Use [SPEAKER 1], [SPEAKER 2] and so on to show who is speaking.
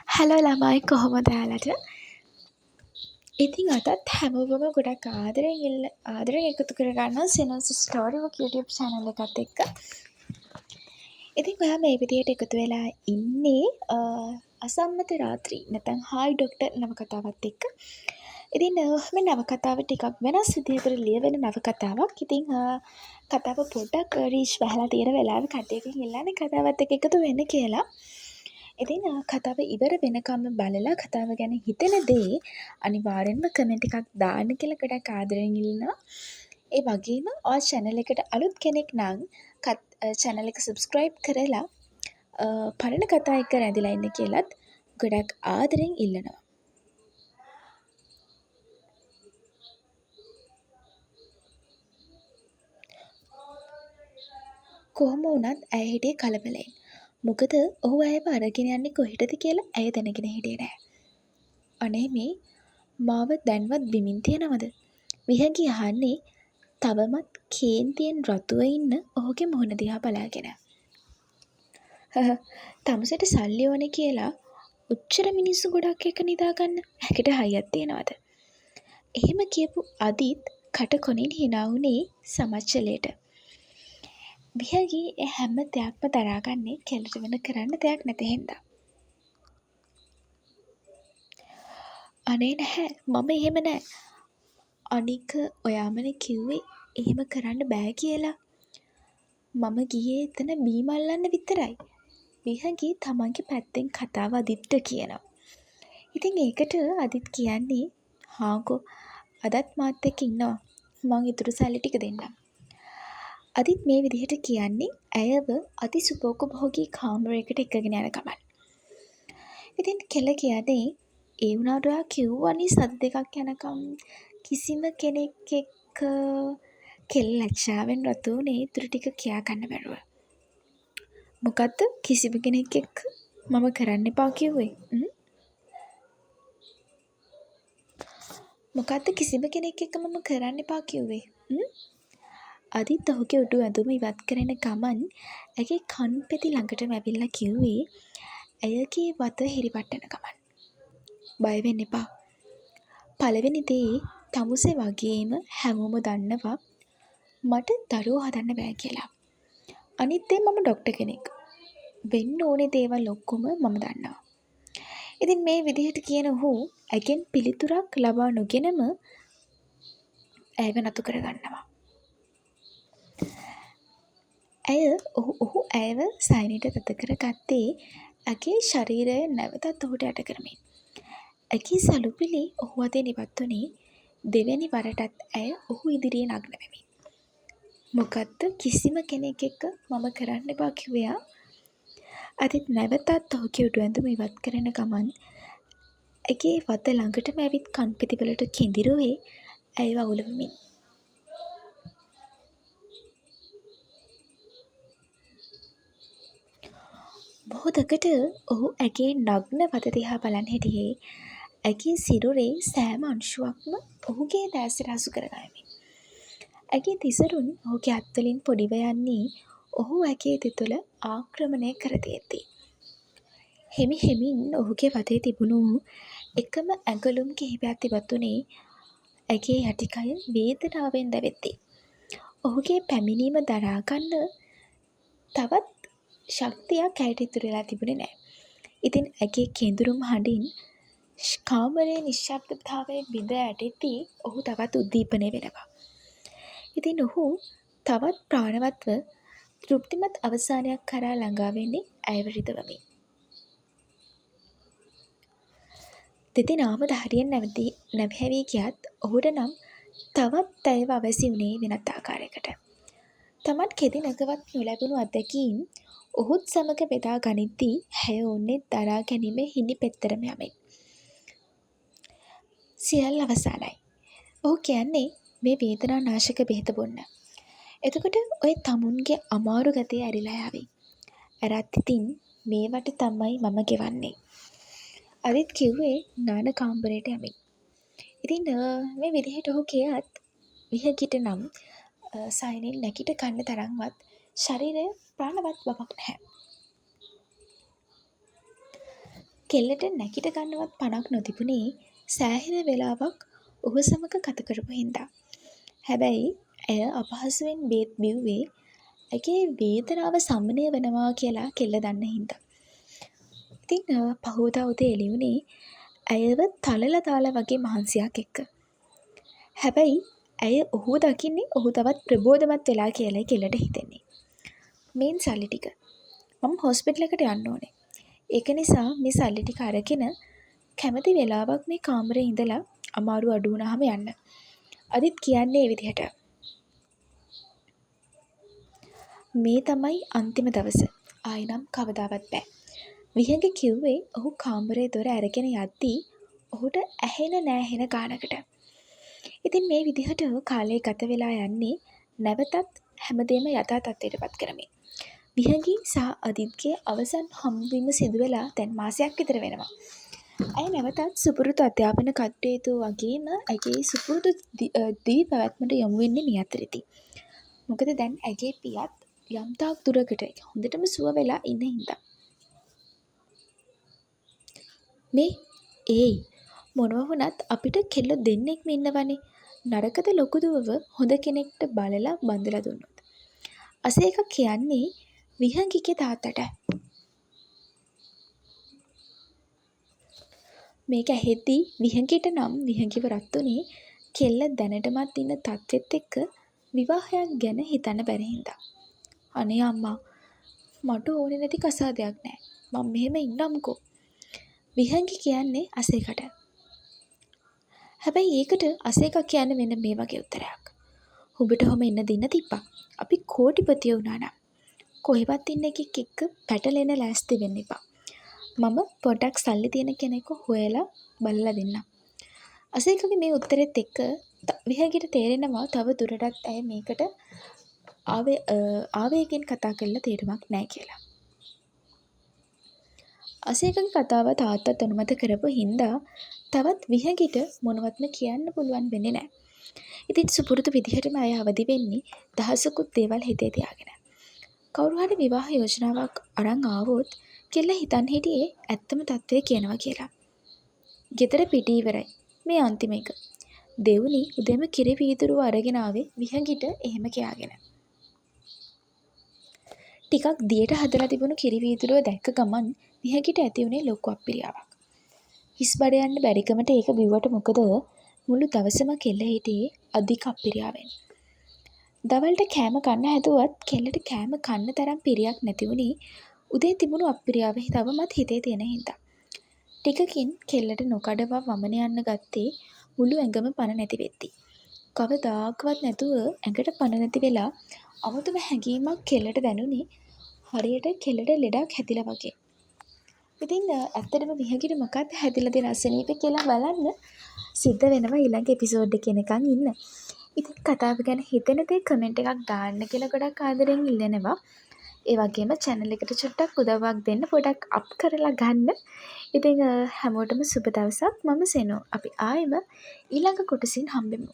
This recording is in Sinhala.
[SPEAKER 1] හලෝ ළමයි කොහොමද ඔයාලට? ඉතින් අදත් හැමෝම ගොඩක් ආදරෙන් එකතු කරගන්නවා සිනෝස් ස්ටෝරි බුක් YouTube channel එකත් එක්ක. ඉතින් ඔයා මේ විදියට එකතු වෙලා ඉන්නේ අසම්මත රාත්‍රී නැත්නම් හායි ඩොක්ටර් නවකතාවත් එක්ක. ඉතින් මේ නවකතාව ටිකක් වෙනස් විදිහකට ලියවෙන නවකතාවක්. ඉතින් කතාව පොඩ්ඩක් රීච් වෙලා තියෙන වෙලාවේ කට්ටියකින් ඉල්ලන්නේ කතාවත් එක්ක එකතු වෙන්න කියලා. ඉතින් කතාව ඉවර වෙනකම්ම බලලා කතාව ගැන හිතෙන දේ අනිවාර්යෙන්ම කමෙන්ට් එකක් දාන්න කියලා ගොඩක් ආදරෙන් ඉල්ලනවා. ඒ වගේම ඔයා channel එකට අලුත් කෙනෙක් නම් channel එක subscribe කරලා පරණ කතා එක්ක රැඳිලා ඉන්න කියලත් ගොඩක් ආදරෙන් ඉල්ලනවා. කොහොම වුණත් ඇය හිටියේ කලබලෙන්. මොකද ඔහු ඇයව අරගෙන යන්නේ කොහෙටද කියලා ඇය දැනගෙන හිටියේ නෑ. අනේ මේ මාව දැන්වත් බිමින් තියනවද? විහඟි අහන්නේ තවමත් කේන්තියෙන් රතුව ඉන්න ඔහුගේ මුහුණ දිහා බලාගෙන. තමුසෙට සල්ලි ඕනේ කියලා උච්චර මිනිස්සු ගොඩක් එක නිදාගන්න හැකිට හයියක් තියනවද? එහෙම කියපු අදිත් කට කොනින් hina වුණේ සමච්චලයට. විහඟි හැම දෙයක්ම දරාගන්නේ කෙලට වෙන කරන්න දෙයක් නැති හින්දා. අනේ නැහැ මම එහෙම නෑ. අනික ඔයාමනේ කිව්වේ එහෙම කරන්න බෑ කියලා. මම ගියේ එතන බීම අල්ලන්න විතරයි. විහඟි තමන්ගේ පැත්තෙන් කතාව අදිත්ට කියනවා. ඉතින් ඒකට අදිත් කියන්නේ හාකෝ අදත් මාත් එක්ක ඉන්නවා. මං ඉතුරු සල්ලි ටික දෙන්නම්. අදිත් මේ විදිහට කියන්නේ ඇයව අතිසුභෝගී කාමරයකට එක්කගෙන යන ගමන්. ඉතින් කෙල කියන්නේ ඒ වුණාට ඔයා කිව්වනේ සති දෙකක් යනකම් කිසිම කෙනෙක් එක්ක කෙල් ලැජ්ජාවෙන් රතු වුණේ ඉතුරු ටික කියා ගන්න බැරුව. මොකද්ද කිසිම කෙනෙක් එක්ක මම කරන්න එපා කිව්වේ? මොකද්ද කිසිම කෙනෙක් එක්ක මම කරන්න එපා කිව්වේ? අදිත් ඔහුගේ උඩු ඇඳුම ඉවත් කරන ගමන් ඇගේ කන් පෙති ළඟටම ඇවිල්ලා කිව්වේ ඇයගේ වත හිරිවට්ටන ගමන්. බය වෙන්න එපා. පළවෙනි දේ තමුසේ වගේම හැමෝම දන්නවා මට දරුවෝ හදන්න බෑ කියලා. අනිත් දේ මම ඩොක්ටර් කෙනෙක්. වෙන්න ඕනේ දේවල් ඔක්කොම මම දන්නවා. ඉතින් මේ විදිහට කියන ඔහු ඇගෙන් පිළිතුරක් ලබා නොගෙනම ඇයව නතු කරගන්නවා. ඔහු ඇයව සයනයට තද කරගත්තේ ඇගේ ශරීරය නැවතත් ඔහුට යට කරමින්. ඇගේ සලුපිලි ඔහු අතේ ඉවත් වුණේ දෙවැනි වරටත් ඇය ඔහු ඉදිරියේ නග්න වෙමින්. මොකද්ද කිසිම කෙනෙක් එක්ක මම කරන්න එපා කිව්වා. අදිත් නැවතත් ඔහුගේ උඩු ඇඳුම ඉවත් කරන ගමන් ඇගේ වත ළඟටම ඇවිත් කන් පිටිවලට කිඳිරුවේ ඇයව අවුලවමින්. මොහොතකට ඔහු ඇගේ නග්න වත දිහා බලන් හිටියේ ඇගේ සිරුරේ සෑම අංශුවක්ම ඔහුගේ දෑසට හසු කරගනිමින්. ඇගේ තිසරුන් ඔහුගේ අත්වලින් පොඩිව යන්නේ ඔහු ඇගේ තිතුල ආක්‍රමණය කර දෙද්දී. හෙමින් ඔහුගේ වතේ තිබුණු එකම ඇඟලුම් කිහිපයක් ඉවත් වුණේ ඇගේ යටිකය වේදනාවෙන් දැවෙද්දී. ඔහුගේ පැමිණීම දරා ගන්න තවත් ශක්තියක් ඇයට ඉතුරු වෙලා තිබුණේ නැහැ. ඉතින් ඇගේ කෙඳුරුම් හඬින් කාමරයේ නිශ්ශබ්දතාවය බිඳ ඇටෙද්දී ඔහු තවත් උද්දීපනය වෙනවා. ඉතින් ඔහු තවත් ප්‍රාණවත්ව තෘප්තිමත් අවසානයක් කරා ළඟා වෙන්නේ ඇයව රිදවමින්. දෙදෙනාම ධෛර්යයෙන් නැවහැවී ගියත් ඔහුට නම් තවත් ඇයව අවැසි වුණේ වෙනත් ආකාරයකට. තමන් කෙදිනකවත් නොලැබුණු අත්දැකීම් ඔහුත් සමග බෙදා ගනිද්දී ඇය ඔවුන්ගේ දරා ගැනීමේ හිණි පෙත්තරම යමින්. සියල්ල අවසానයි. ඔහු කියන්නේ මේ වේදනා නාශක බෙහෙත බොන්න. එතකොට ඔය තමුන්ගේ අමාරු ගතිය ඇරිලා යාවි. ඇරත් ඉතින් මේවට තමයි මම ගෙවන්නේ. අදිත් කිව්වේ නාන කාමරයට යමින්. ඉතින් මේ විදිහට ඔහු කියත් විහගිට නම් සයනෙන් නැගිට ගන්න තරම්වත් ශරීරය ප්‍රාණවත් බවක් නැහැ. කෙල්ලට නැගිට ගන්නවත් පණක් නොතිබුණේ සෑහෙන වෙලාවක් ඔහු සමග ගත කරපු හින්දා. හැබැයි ඇය අපහසුවෙන් බේත් බිව්වේ ඇගේ වේදනාව සමනය වෙනවා කියලා කෙල්ල දන්න හින්දා. ඉතින් පහුවදා උදේ එළි වුණේ ඇයව තලලා දාලා වගේ මහන්සියක් එක්ක. හැබැයි ඇය ඔහුව දකින්නේ ඔහු තවත් ප්‍රබෝධමත් වෙලා කියලායි කෙල්ලට හිතෙන්නේ. මේන් සල්ලි ටික. මම හොස්පිටල් එකට යන්න ඕනේ. ඒක නිසා මේ සල්ලි ටික අරගෙන කැමති වෙලාවක් මේ කාමරේ ඉඳලා අමාරු අඩු වුණාම යන්න. අදිත් කියන්නේ මේ විදිහට. මේ තමයි අන්තිම දවස. ආයිනම් කවදාවත් බෑ. විහඟ කිව්වේ ඔහු කාමරේ දොර අරගෙන යද්දී ඔහුට ඇහෙන නෑහෙන ගානකට. ඉතින් මේ විදිහට කාලය ගත වෙලා යන්නේ නැවතත් හැමදේම යථා තත්ත්වයටපත් කරමින්. විහඟි සහ අදිත්ගේ අවසන් හමුවීම සිදු වෙලා දැන් මාසයක් විතර වෙනවා. ඇය නැවතත් සුපුරුදු අධ්‍යාපන කටයුතු වගේම ඇගේ සුපුරුදු දිවි පැවැත්මට යොමු වෙන්නේ මේ අතරෙදී. මොකද දැන් ඇගේ පියත් යම්තාක් දුරකට හොඳටම සුව වෙලා ඉන්න හින්දා. මේ මොනවා වුණත් අපිට කෙල්ල දෙන්නෙක්ම ඉන්නවනේ. නරකද ලොකු දුවව හොඳ කෙනෙක්ට බලලා බඳලා දුන්නොත්. අසේක කියන්නේ විහංගිගේ තාත්තට. මේක ඇහෙද්දී විහංගිට නම් විහංගිව රත් උනේ කෙල්ල දැනටමත් ඉන්න තත්ත්වෙත් එක්ක විවාහයක් ගැන හිතන්න බැරි හින්දා. අනේ අම්මා මට ඕනේ නැති කසාදයක් නෑ. මම මෙහෙම ඉන්නම්කෝ. විහංගි කියන්නේ අසේකට. හැබැයි ඒකට අසේක කියන්නේ මෙන්න මේ වගේ උත්තරයක්. උඹට ඔහම එන්න දෙන්න තිබ්බා. අපි කෝටිපතිය වුණා නම් කොහෙවත් ඉන්න එකෙක් එක්ක පැටලෙන්න ලෑස්ති වෙන්න එපා. මම පොඩක් සල්ලි තියෙන කෙනෙක්ව හොයලා බලලා දෙන්නම්. අසේකගේ මේ උත්තරෙත් එක්ක විහංගිට තේරෙනවා තව දුරටත් ඇය මේකට ආවේගයෙන් කතා කරලා තේරුමක් නැහැ කියලා. අසේකගේ කතාව තාත්තත් අනුමත කරපු හින්දා තවත් විහඟිට මොනවත්ම කියන්න පුළුවන් වෙන්නේ නැහැ. ඉතින් සුපුරුදු විදිහටම අය අවදි වෙන්නේ දහසකුත් දේවල් හිතේ තියාගෙන. කවුරු හරි විවාහ යෝජනාවක් අරන් ආවොත් කෙල්ල හිතන් හිටියේ ඇත්තම තත්ත්වය කියනවා කියලා. ගෙදර පිටි ඉවරයි. මේ අන්තිම එක. දෙවුනි උදේම කිරි වීදුරුව අරගෙන ආවේ විහඟිට එහෙම කියාගෙන. ටිකක් දියට හදලා තිබුණු කිරි වීදුරුව දැක්ක ගමන් විහඟිට ඇති වුණේ ලොකු අප්පිරියාවක්. හිස් බඩ යන්න බැරිකමට ඒක බිව්වට මොකද මුළු දවසම කෙල්ල හිටියේ අධික අප්පිරියාවෙන්. දවල්ට කෑම කන්න හැදුවත් කෙල්ලට කෑම කන්න තරම් පිරියක් නැති වුණේ උදේ තිබුණු අප්පිරියාව තවමත් හිතේ තියෙන හින්දා. ටිකකින් කෙල්ලට නොකඩවා වමන යන්න ගත්තේ මුළු ඇඟම පණ නැති වෙද්දි. කවදාකවත් නැතුව ඇඟට පණ නැති වෙලා අමුතුම හැඟීමක් කෙල්ලට දැනුනේ හරියට කෙල්ලට ලෙඩක් හැදිලා වගේ. ඉතින් ඇත්තටම විහඟිට මොකක්ද හැදිලා තියෙන අසනීපේ කියලා බලන්න සිද්ධ වෙනවා ඊළඟ එපිසෝඩ් එකේ නිකන් ඉන්න. ඉතින් කතාව ගැන හිතෙන දේ කමෙන්ට් එකක් දාන්න කියලා ගොඩක් ආදරෙන් ඉල්ලනවා. ඒ වගේම channel එකට චුට්ටක් උදව්වක් දෙන්න පොඩක් අප් කරලා ගන්න. ඉතින් හැමෝටම සුබ දවසක්. මම සෙනෝ. අපි ආයෙම ඊළඟ කොටසින් හම්බෙමු.